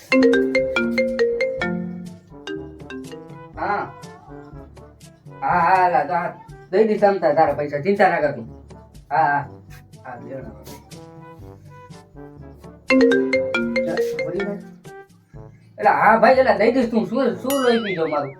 હા હા હા લા તો દઈ દી સમતા તારા પૈસા, ચિંતા ના કર તું. હા હા હા લેવડા એટલે હા ભાઈ એટલે દઈ દઈશ. તું શું શું લઈ પીજો મારું?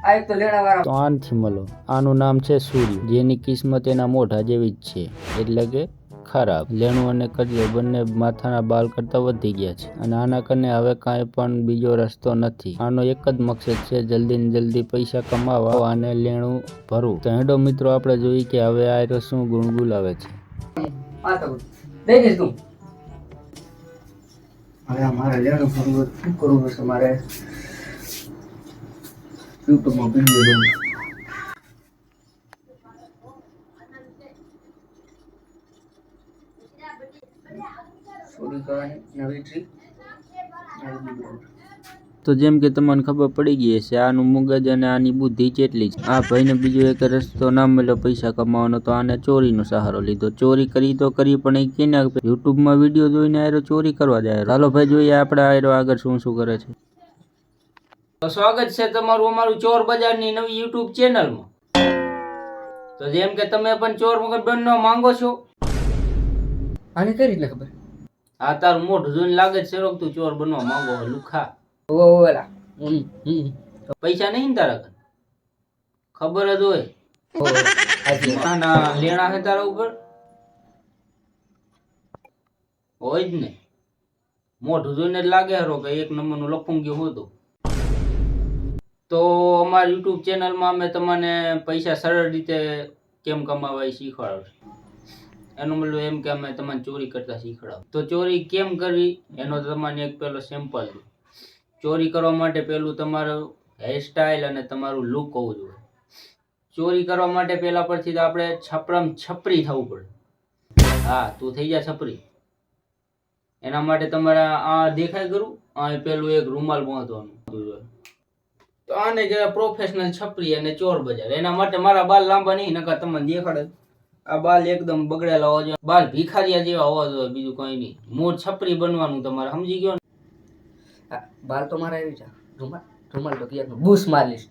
આ એક તો લેણા વાળા તો આનથી મળો. આનું નામ છે સૂર્ય, જેની કિસ્મત એના મોઢા જેવી જ છે, એટલે કે ખરાબ. લેણું અને કરિયર બંને માથાના બાલ કરતા વધી ગયા છે, અને આના કને હવે કાંઈ પણ બીજો રસ્તો નથી. આનો એક જ મકસદ છે, જલ્દી ને જલ્દી પૈસા કમાવા અને લેણું ભરવું. તો હેડો મિત્રો, આપણે જોઈએ કે હવે આ શું ગુણગુલાવે છે. હા તો દઈ દઈશ તું. હવે મારે લેણું ભરવું શું કરવું છે? મારે યુટ્યુબમાં વિડીયો જોવું. ચોરી કરવાની નવી ટ્રીક. તો જેમ કે તમને ખબર પડી ગઈ હશે, આનું મગજ અને આની બુદ્ધિ કેટલી છે. આ ભાઈને બીજો એક રસ્તો ના મળ્યો પૈસા કમાવાનો, તો આને ચોરીનો સહારો લીધો. ચોરી કરી તો કરી, પણ એ કેને યુટ્યુબમાં વિડીયો જોઈને આયરો ચોરી કરવા જાય. ચાલો ભાઈ જોઈએ આપણે આયરો આગળ શું શું કરે છે. તો સ્વાગત છે તમારું અમારું ચોર બજારની નવી યુટ્યુબ ચેનલમાં. તો જેમ કે તમે પણ ચોર મગજ બનવા માંગો છો. આને કઈ રીતના ખબર? આ તારું મોઢું જોઈને લાગે છે કે તું ચોર બનવા માંગો છો. લુખા ઓલા પૈસા નહીં ને તારા કન? ખબર જ હોય. ના લેણા છે તારા ઉપર હોય જ ને. મોઢું જોઈને જ લાગે હરો કે એક નંબરનું લફંગિયું હતું. તો અમારી યુટ્યુબ ચેનલમાં અમે તમને પૈસા સરળ રીતે કેમ કમાવા એ શીખવાડો. એનો મતલબ એમ કે અમે તમને ચોરી કરતા શીખવાડો. તો ચોરી કેમ કરવી એનો તમને એક પેલો સેમ્પલ. ચોરી કરવા માટે પેલું તમારું હેરસ્ટાઇલ અને તમારું લુક હોવું જોઈએ. ચોરી કરવા માટે પેલા પરથી આપણે છપરામ છપરી થવું પડે. હા, તું થઈ જા છપરી. એના માટે તમારે આ દેખાય કરું આ પેલું એક રૂમાલ બાંધવાનું. તો આને કહેવાય પ્રોફેશનલ છપરી અને ચોર બજાર. એના માટે મારા બાલ લાંબા નહીં, નકર તમને દેખાડે. આ બાલ એકદમ બગડેલા હોવા જોઈએ, બાલ ભિખારિયા જેવા હોવા જોઈએ, બીજું કઈ નહીં. મૂળ છપરી બનવાનું તમારે, સમજી ગયો ને? બાલ તો મારા એવી છે. રૂમાલ રૂમાલ તો ક્યાં બૂસ મારીશ.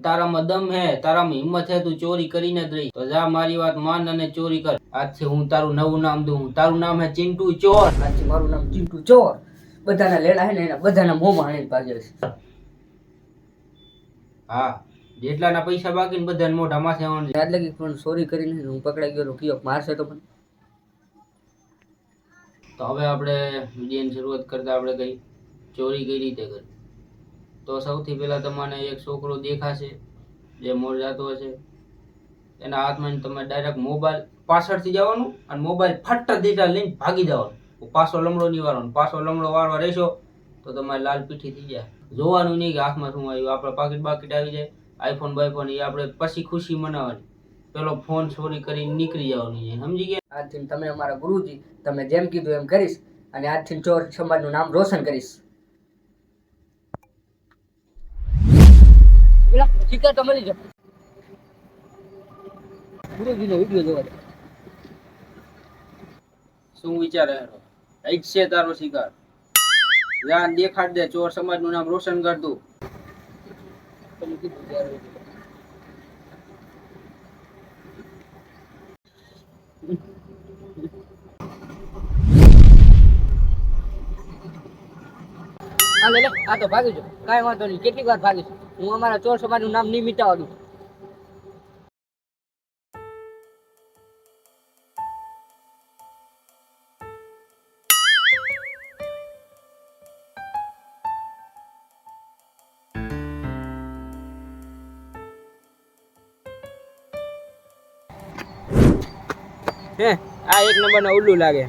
તારામાં દમ હે, તારામાં હિંમત હે, તું ચોરી કરીને જ રહી. તો જા મારી વાત માન અને ચોરી કર. આજથી હું તારું નવું નામ દઉં. તારું નામ હે ચિંટુ ચોર. આજથી મારું નામ ચિંટુ ચોર. બધાના લેણા હે ને એના બધાના મોંમાં આણીને ભાગે છે. હા, જેટલાના પૈસા બાકી ને બધાને મોઢા માથે આવવાનું. યાદ લાગી પણ ચોરી કરીને હું પકડાઈ ગયો. કયો મારશે તો પણ. તો હવે આપણે વિડીયોની શરૂઆત કરતા આપણે કઈ ચોરી કઈ રીતે કરી. તો સૌથી પહેલા તમને એક છોકરો દેખાશે જે મોર જાતો હશે. એના હાથમાં તમે ડાયરેક્ટ મોબાઈલ પાછળથી જવાનું અને મોબાઈલ ફટ દેતા લઈને ભાગી જવાનું. પાછો લમડો નહીં વાળવાનો. પાછો લમડો વાળવા રહેશો તો તમારે લાલ પીઠી થઈ જાય. જોવાનું નહીં કે હાથમાં શું આવ્યું. આપણે પાકીટ બાકીટ આવી જાય, આઈફોન બાઈફોન, એ આપણે પછી ખુશી મનાવવાની. પેલો ફોન ચોરી કરીને નીકળી જવાનું. સમજી ગયા? આજથી તમે અમારા ગુરુજી, તમે જેમ કીધું એમ કરીશ. અને આજથી ચોર સમાજનું નામ રોશન કરીશ. શિકાર તો મળી જાય. ગુરુજીનો વિડીયો જોવા દે. શું વિચારે એક છે તારો શિકાર? જાન દેખાડ દે. ચોર સમાજનું નામ રોશન કર તું. તમે કીધું ત્યારે. આ તો ભાગી જાઓ. કાંઈ વાંધો નહીં. કેટલી વાર ભાગીશ. હું અમારા ચોર સમાજનું નામ નહીં મિટાવા દઉં. હે આ એક નંબરનો ઉલ્લુ લાગે.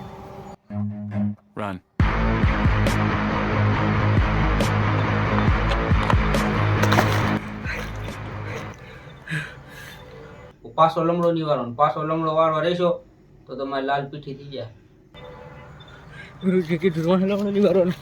Run. પાછો લમડો નહીં વાળવાનો. પાછો લમડો વાળવા રહેશો તો તમારે લાલ પીઠી થઈ જાય. ગુરુજી કીધું લમડો નહીં વાળવાનો.